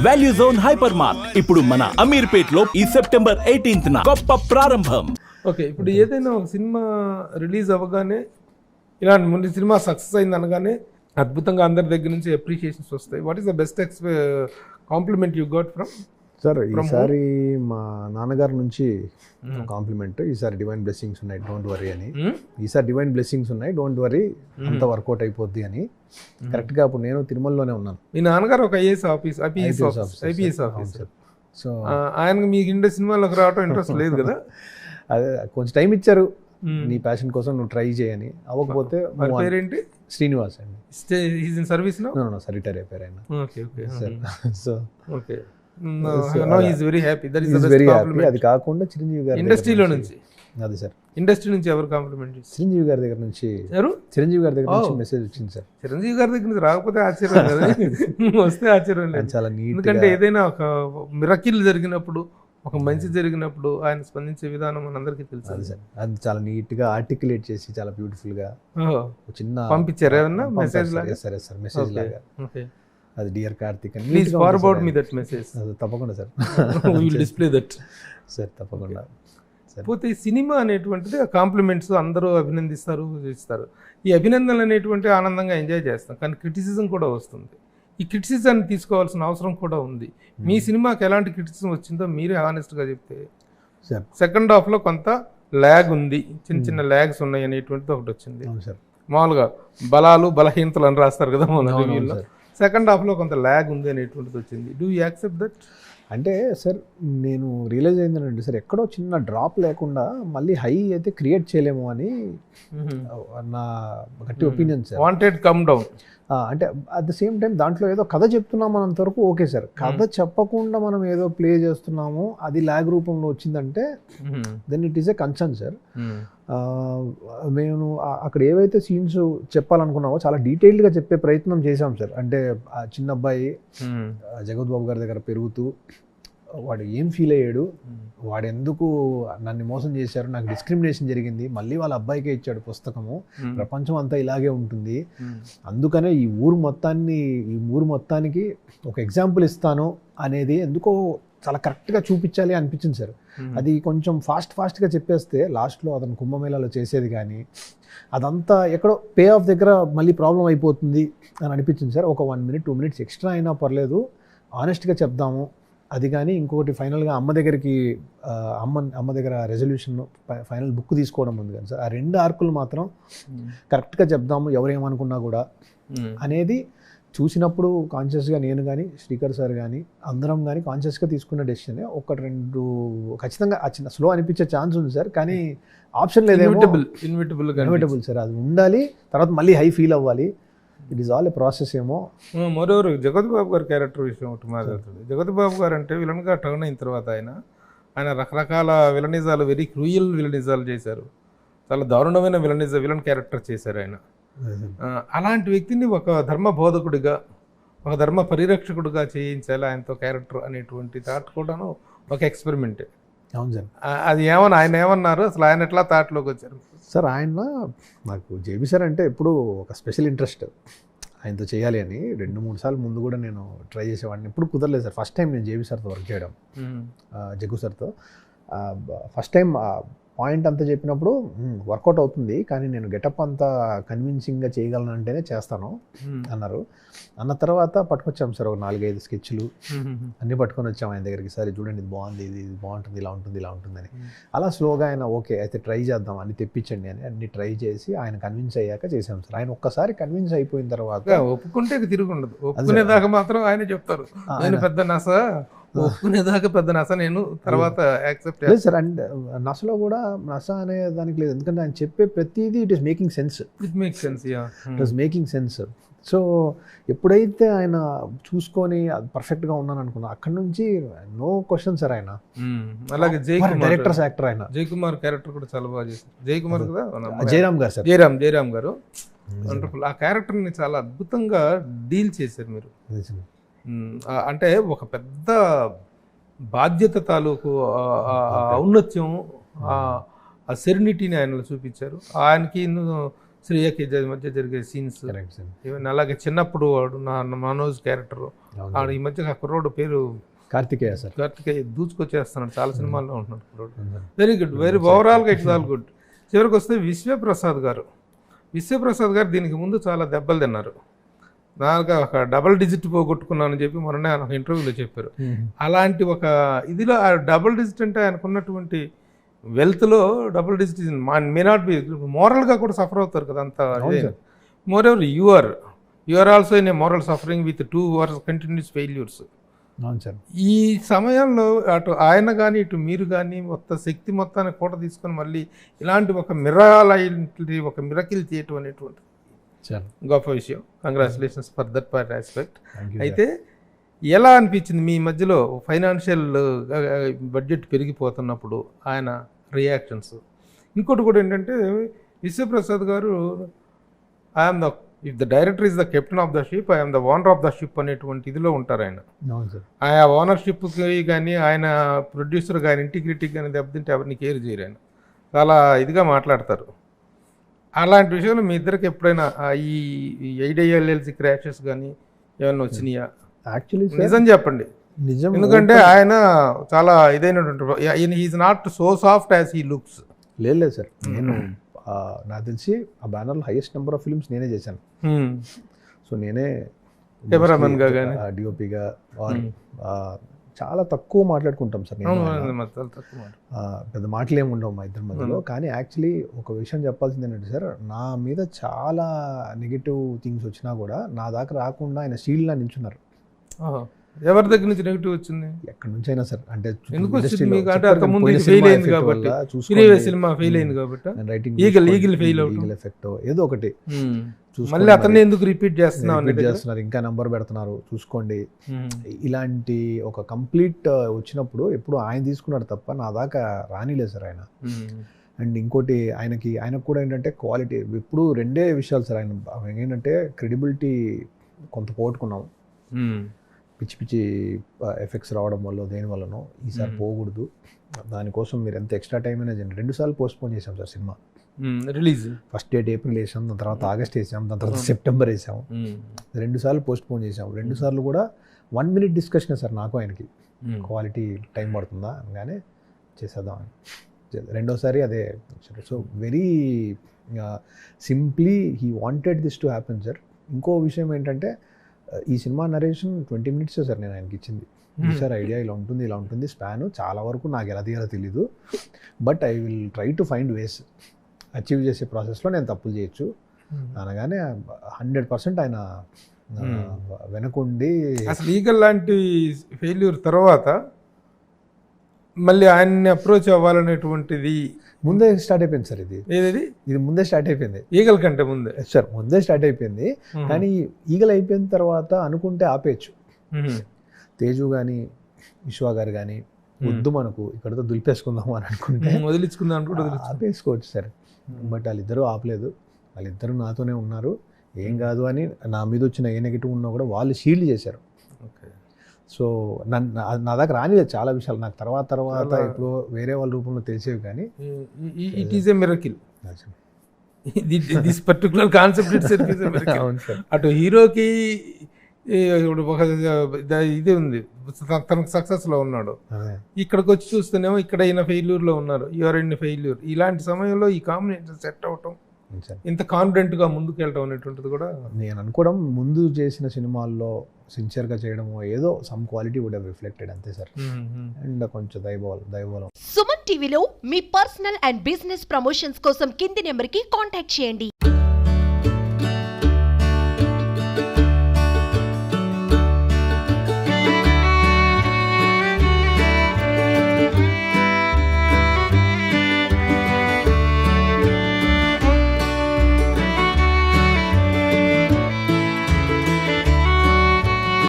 Value zone hyper mart ఇప్పుడు మన అమీర్పేట్ లో ఈ సెప్టెంబర్ 18th గొప్ప ప్రారంభం. ఓకే, ఇప్పుడు ఏదైనా ఒక సినిమా రిలీజ్ అవ్వగానే ఇలాంటి ముందు సినిమా సక్సెస్ అయింది అనగానే అద్భుతంగా అందరి దగ్గర నుంచి అప్రిషియేషన్స్ వస్తాయి. What is the best compliment you got from? Sir ఈసారి మా నాన్నగారి నుంచి కాంప్లిమెంట్, ఈసారి డివైన్ బ్లెస్సింగ్స్ ఉన్నాయి డోంట్ వరీ అని. ఈసారి డివైన్ బ్లెస్సింగ్స్ ఉన్నాయి డోంట్ వరీ, అంత వర్కౌట్ అయిపోద్ది అని. కరెక్ట్గా అప్పుడు నేను తిరుమలలోనే ఉన్నాను. మీ నాన్నగారు ఒక ఐపీఎస్ ఆఫీసర్. సో ఆయనకు మీకు ఇండియా సినిమాలోకి రావడం ఇంట్రెస్ట్ లేదు కదా? అదే కొంచెం టైం ఇచ్చారు, నీ ప్యాషన్ కోసం నువ్వు ట్రై చేయని. అవ్వకపోతే పేరేంటి? శ్రీనివాస్ అండి. సర్వీస్ సార్ రిటైర్ అయిపోయారు ఆయన. So okay, very happy. That is very happy. అది కాకుండా చిరంజీవి గారి ఇండస్ట్రీలో నుంచి, అది సార్ ఇండస్ట్రీ నుంచి ఎవరు కాంప్లిమెంట్? చిరంజీవి గారి దగ్గర నుంచి. చిరంజీవి గారి దగ్గర నుంచి మెసేజ్ వచ్చింది సార్. చిరంజీవి గారి దగ్గర నుంచి రాకపోతే ఆశ్చర్యం కదా, వస్తే ఆశ్చర్యం లేదు. చాలా నీట్. ఎందుకంటే ఏదైనా ఒక మిరకిల్ జరిగినప్పుడు, ఒక మంచి జరిగినప్పుడు ఆయన స్పందించే విధానం మనందరికీ తెలుసు. అది సార్, అది చాలా నీట్ గా ఆర్టికులేట్ చేసి చాలా బ్యూటిఫుల్ గా చిన్న పంపించారు ఏమన్నా మెసేజ్ లాగా? సరే సార్, మెసేజ్ లాగా. అది డియర్ కార్తిక్ అని. Please forward me that message. తప్పకుండా sir, we will display that sir, తప్పకుండా. పోతే ఈ సినిమా అనేటువంటిది కాంప్లిమెంట్స్ అందరూ అభినందిస్తారు, ఇస్తారు. ఈ అభినందనలు అనేటువంటి ఆనందంగా ఎంజాయ్ చేస్తాం, కానీ క్రిటిసిజం కూడా వస్తుంది. ఈ క్రిటిసిజాన్ని తీసుకోవాల్సిన అవసరం కూడా ఉంది. మీ సినిమాకి ఎలాంటి క్రిటిసిజం వచ్చిందో మీరే హానెస్ట్గా చెప్తే. సెకండ్ హాఫ్లో కొంత ల్యాగ్ ఉంది, చిన్న చిన్న ల్యాగ్స్ ఉన్నాయి అనేటువంటిది ఒకటి వచ్చింది. మామూలుగా బలాలు బలహీనతలు అని రాస్తారు కదా మన రివ్యూలో. సెకండ్ హాఫ్లో కొంత ల్యాగ్ ఉంది అనేటువంటిది వచ్చింది. Do you accept that? అంటే సార్ నేను రియలైజ్ అయిందండి సార్, ఎక్కడో చిన్న డ్రాప్ లేకుండా మళ్ళీ హై అయితే క్రియేట్ చేయలేము అని నా గట్టి opinion sir. Wanted come down అంటే అట్ ద సేమ్ టైం దాంట్లో ఏదో కథ చెప్తున్నాం అన్నంతవరకు ఓకే సార్. కథ చెప్పకుండా మనం ఏదో ప్లే చేస్తున్నాము, అది ల్యాగ్ రూపంలో వచ్చిందంటే then it is a concern sir. మేము అక్కడ ఏవైతే సీన్స్ చెప్పాలనుకున్నామో చాలా డీటెయిల్డ్గా చెప్పే ప్రయత్నం చేశాం సార్. అంటే ఆ చిన్న అబ్బాయి జగత్ బాబు గారి దగ్గర పెరుగుతూ వాడు ఏం ఫీల్ అయ్యాడు, వాడు ఎందుకు నన్ను మోసం చేశారు, నాకు డిస్క్రిమినేషన్ జరిగింది, మళ్ళీ వాళ్ళ అబ్బాయికే ఇచ్చాడు పుస్తకము, ప్రపంచం అంతా ఇలాగే ఉంటుంది, అందుకనే ఈ ఊరు మొత్తానికి ఒక ఎగ్జాంపుల్ ఇస్తాను అనేది ఎందుకో చాలా కరెక్ట్గా చూపించాలి అనిపించింది సార్. అది కొంచెం ఫాస్ట్గా చెప్పేస్తే లాస్ట్లో అతను కుంభమేళాలో చేసేది కానీ అదంతా ఎక్కడో పే ఆఫ్ దగ్గర మళ్ళీ ప్రాబ్లం అయిపోతుంది అని అనిపించింది సార్. ఒక 1 minute 2 minutes ఎక్స్ట్రా అయినా పర్లేదు, ఆనెస్ట్గా చెప్దాము. అది కానీ ఇంకొకటి ఫైనల్గా అమ్మ దగ్గర రెజల్యూషన్ ఫైనల్ బుక్ తీసుకోవడం ఉంది కానీ సార్, ఆ 2 ఆర్కులు మాత్రం కరెక్ట్గా చెప్దాము ఎవరేమనుకున్నా కూడా అనేది చూసినప్పుడు కాన్షియస్గా నేను కానీ శ్రీకర్ సార్ కానీ అందరం కానీ కాన్షియస్గా తీసుకున్న డెసిషన్. 1-2 ఖచ్చితంగా ఆ చిన్న స్లో అనిపించే ఛాన్స్ ఉంది సార్, కానీ ఆప్షన్ లేదేమో. ఇన్విటబుల్ సార్, అది ఉండాలి. తర్వాత మళ్ళీ హై ఫీల్ అవ్వాలి. It is all A process ఏమో. మరోవరు జగత్ బాబు గారి క్యారెక్టర్ విషయం ఒకటి మాట్లాడుతుంది. జగత్ బాబు గారు అంటే విలన్గా టర్న్ అయిన తర్వాత ఆయన రకరకాల విలనిజాలు, వెరీ క్రూయల్ విలనిజాలు చేశారు. చాలా దారుణమైన విలన్ క్యారెక్టర్ చేశారు ఆయన. అలాంటి వ్యక్తిని ఒక ధర్మ బోధకుడిగా, ఒక ధర్మ పరిరక్షకుడిగా చేయించాలి ఆయనతో క్యారెక్టర్ అనేటువంటి థాట్ కూడాను ఒక ఎక్స్పెరిమెంటే. అవును సార్. అది ఆయన ఏమన్నారు అసలు, ఆయన ఎట్లా థాట్లోకి వచ్చారు సార్? ఆయన నాకు జేబీ సార్ అంటే ఎప్పుడు ఒక స్పెషల్ ఇంట్రెస్ట్, ఆయనతో చేయాలి అని 2-3 సార్లు ముందు కూడా నేను ట్రై చేసేవాడిని. ఎప్పుడు కుదరలేదు సార్. ఫస్ట్ టైం నేను జేబీ సార్తో వర్క్ చేయడం, జగ్గు సార్తో ఫస్ట్ టైం పాయింట్ అంతా చెప్పినప్పుడు వర్కౌట్ అవుతుంది, కానీ నేను గెటప్ అంతా కన్విన్సింగ్గా చేయగలను అంటేనే చేస్తాను అన్నారు. అన్న తర్వాత పట్టుకొచ్చాం సార్ ఒక 4-5 స్కెచ్లు అన్నీ పట్టుకొని వచ్చాం ఆయన దగ్గరికి. సరే చూడండి, ఇది బాగుంది, ఇది బాగుంటుంది, ఇలా ఉంటుందని. అలా స్లోగా ఆయన ఓకే అయితే ట్రై చేద్దాం అని తెప్పించండి అని అన్ని ట్రై చేసి ఆయన కన్విన్స్ అయ్యాక చేసాం సార్. ఆయన ఒక్కసారి కన్విన్స్ అయిపోయిన తర్వాత ఒప్పుకుంటే తిరుగుండదు, ఒప్పుకునేదాకా మాత్రం ఆయన చెప్తారు ఆయన పెద్ద నస, ఒప్పుకునేదాకా పెద్ద నస, నేను తర్వాత యాక్సెప్ట్ లేదు సార్. అండ్ నసలో కూడా నస అనే దానికి లేదు, ఎందుకంటే ఆయన చెప్పే ప్రతిదీ it is making sense. It was making sense. So ఎప్పుడైతే ఆయన చూసుకొని పర్ఫెక్ట్గా ఉన్నాను అనుకున్నా, అక్కడ నుంచి నో క్వశ్చన్ సార్. ఆయన అలాగే డైరెక్టర్స్ యాక్టర్, ఆయన జయకుమార్ క్యారెక్టర్ కూడా చాలా బాగా చేశారు. జయకుమార్ కదా, జయరామ్ గారు సార్, జయరామ్ గారు వండర్ఫుల్. ఆ క్యారెక్టర్ని చాలా అద్భుతంగా డీల్ చేశారు మీరు. అంటే ఒక పెద్ద బాధ్యత తాలూకు ఔన్నత్యం, ఆ సెరెనిటీని ఆయనలో చూపించారు. ఆయనకి శ్రేయకి మధ్య జరిగే సీన్స్, ఈవెన్ అలాగే చిన్నప్పుడు వాడు మనోజ్ క్యారెక్టర్ ఆడ ఈ మధ్య ఆ కుర్రోడు పేరు కార్తికేయ సార్. కార్తికేయ దూచుకొచ్చేస్తున్నాడు, చాలా సినిమాల్లో ఉంటున్నాడు కుర్రోడు. వెరీ గుడ్, వెరీ ఓవరాల్గా ఇట్స్ ఆల్ గుడ్. చివరికి వస్తే విశ్వప్రసాద్ గారు దీనికి ముందు చాలా దెబ్బలు తిన్నారు. నాకు ఒక డబుల్ డిజిట్ పోగొట్టుకున్నానని చెప్పి మొన్న ఆయన ఒక ఇంటర్వ్యూలో చెప్పారు. అలాంటి ఒక ఇదిలో ఆ డబుల్ డిజిట్ అంటే ఆయనకున్నటువంటి వెల్త్లో double digit may not be మోరల్గా కూడా సఫర్ అవుతారు కదా అంత. More ever you are also in a moral suffering with 2 hours continuous failures. అవును సార్. ఈ సమయంలో అటు ఆయన కానీ ఇటు మీరు కానీ మొత్తం శక్తి మొత్తాన్ని కూట తీసుకొని మళ్ళీ ఇలాంటి ఒక మిరకిల్ చేయటం అనేటువంటి గొప్ప విషయం. Congratulations for that part aspect. అయితే ఎలా అనిపించింది మీ మధ్యలో ఫైనాన్షియల్ బడ్జెట్ పెరిగిపోతున్నప్పుడు ఆయన రియాక్షన్స్? ఇంకోటి కూడా ఏంటంటే విశ్వప్రసాద్ గారు I'm the if the director is the captain of the ship, I'm the owner of the ship అనేటువంటి ఇదిలో ఉంటారు ఆయన. ఆయన ఓనర్షిప్కి కానీ ఆయన ప్రొడ్యూసర్ కానీ ఇంటిగ్రిటీకి కానీ దెబ్బతింటే ఎవరిని కేర్ చేయరు. ఆయన చాలా ఇదిగా మాట్లాడతారు. అలాంటి విషయంలో మీ ఇద్దరికి ఎప్పుడైనా ఈ ఐడిఎల్ఎల్సి క్రాషెస్ కానీ ఏమైనా వచ్చినాయా? యాక్చువల్లీ నిజం చెప్పండి. నిజం. ఎందుకంటే ఆయన చాలా ఇదైనటువంటి is not so soft as he looks. లేదు సార్, నేను నాకు తెలిసి ఆ బ్యానర్లో హైయెస్ట్ నెంబర్ ఆఫ్ ఫిల్మ్స్ నేనే చేశాను. సో నేనే కెమెరామెన్గా కానీ డిఓపిగా చాలా తక్కువ మాట్లాడుకుంటాం సార్. పెద్ద మాటలు ఏమి ఉండవు మా ఇద్దరి మధ్యలో. కానీ యాక్చువల్లీ ఒక విషయం చెప్పాల్సింది ఏంటంటే సార్, నా మీద చాలా నెగిటివ్ థింగ్స్ వచ్చినా కూడా నా దాకా రాకుండా ఆయన షీల్డ్లా నించున్నారు. ఎవరి దగ్గర నుంచి నెగిటివ్ వచ్చింది? ఎక్కడి నుంచి అయినా సార్. అంటే ఎందుకు వచ్చింది మీకు? అంటే అంతకుముందు ఫెయిల్ అయింది కాబట్టి, సినిమా ఫెయిల్ అయింది కాబట్టి, ఈగల్ ఫెయిల్ ఎఫెక్ట్ ఏదో ఒకటి మళ్ళీ అతన్ని ఎందుకు రిపీట్ చేస్తున్నారు, ఇంకా నంబర్ పెడుతున్నారు చూసుకోండి. ఇలాంటి ఒక కంప్లీట్ వచ్చినప్పుడు ఎప్పుడు ఆయన తీసుకున్నాడు తప్ప నా దాకా రానిలేదు సార్ ఆయన. అండ్ ఇంకోటి ఆయనకు కూడా ఏంటంటే క్వాలిటీ ఎప్పుడు 2 విషయాలు సార్. ఆయన ఏంటంటే క్రెడిబిలిటీ కొంత పోగొట్టుకున్నాం, పిచ్చి పిచ్చి ఎఫెక్ట్స్ రావడం వల్ల దేని వల్లనో. ఈసారి పోకూడదు, దానికోసం మీరు ఎంత ఎక్స్ట్రా టైం అయినా చేయండి. 2 సార్లు పోస్ట్పోన్ చేసాం sir cinema release. First date April వేసాం, దాని తర్వాత ఆగస్ట్ వేసాం, దాని తర్వాత సెప్టెంబర్ వేసాం. 2 సార్లు పోస్ట్పోన్ చేసాం. 2 సార్లు కూడా 1 minute డిస్కషన్ సార్ నాకు ఆయనకి. క్వాలిటీ టైం పడుతుందా అనగానే చేసేద్దాం అని. రెండోసారి అదే. So very simply he wanted this to happen sir. ఇంకో విషయం ఏంటంటే ఈ సినిమా నరేషన్ 20 minutes సార్ నేను ఆయనకి ఇచ్చింది. సార్ ఐడియా ఇలా ఉంటుంది స్పాన్, చాలా వరకు నాకు ఎలా తీయాలో తెలీదు, but I will try to find ways, achieve చేసే ప్రాసెస్లో నేను తప్పులు చేయొచ్చు అనగానే 100% ఆయన వెనకుండి. అసలు ఈగల్ లాంటి ఫెయిల్యూర్ తర్వాత మళ్ళీ ఆయన్ని అప్రోచ్ అవ్వాలనేటువంటిది ముందే స్టార్ట్ అయిపోయింది సార్. ఇది ముందే స్టార్ట్ అయిపోయింది. ఈగల్ కంటే ముందే సార్ ముందే స్టార్ట్ అయిపోయింది. కానీ ఈగల్ అయిపోయిన తర్వాత అనుకుంటే ఆపేయచ్చు. తేజు కానీ విశ్వ గారు కానీ వద్దు మనకు ఇక్కడతో దులిపేసుకుందాం అని అనుకుంటే వదిలించుకుందాం అనుకుంటే ఆపేసుకోవచ్చు సార్. బట్ వాళ్ళిద్దరూ ఆపలేదు, వాళ్ళిద్దరూ నాతోనే ఉన్నారు. ఏం కాదు అని నా మీద వచ్చిన ఏ నెగిటివ్ ఉన్నా కూడా వాళ్ళు షీల్డ్ చేశారు. సో నా దగ్గర రానిలేదు చాలా విషయాలు నాకు తర్వాత ఇప్పుడు వేరే వాళ్ళ రూపంలో తెలిసేవి. కానీ it is a miracle, this particular concept it's a miracle. అటు హీరోకి ఒక ఇది ఉంది, తనకు సక్సెస్లో ఉన్నాడు. ఇక్కడికి వచ్చి చూస్తేనేమో ఇక్కడ ఈయన ఫెయిల్యూర్లో ఉన్నారు, యువర్ ఇన్ ఫెయిల్యూర్. ఇలాంటి సమయంలో ఈ కాంబినేషన్ సెట్ అవటం, ఇంత కాన్ఫిడెంట్గా ముందుకు వెళ్ళటం అనేటువంటిది కూడా నేను అనుకోవడం, ముందు చేసిన సినిమాల్లో సిన్సియర్గా చేయడము ఏదో some quality would have reflected అంతే సార్. అండ్ కొంచెం దైవబలం. సుమన్ టీవీలో మీ పర్సనల్ అండ్ బిజినెస్ ప్రమోషన్స్ కోసం కింది నెంబర్కి కాంటాక్ట్ చేయండి.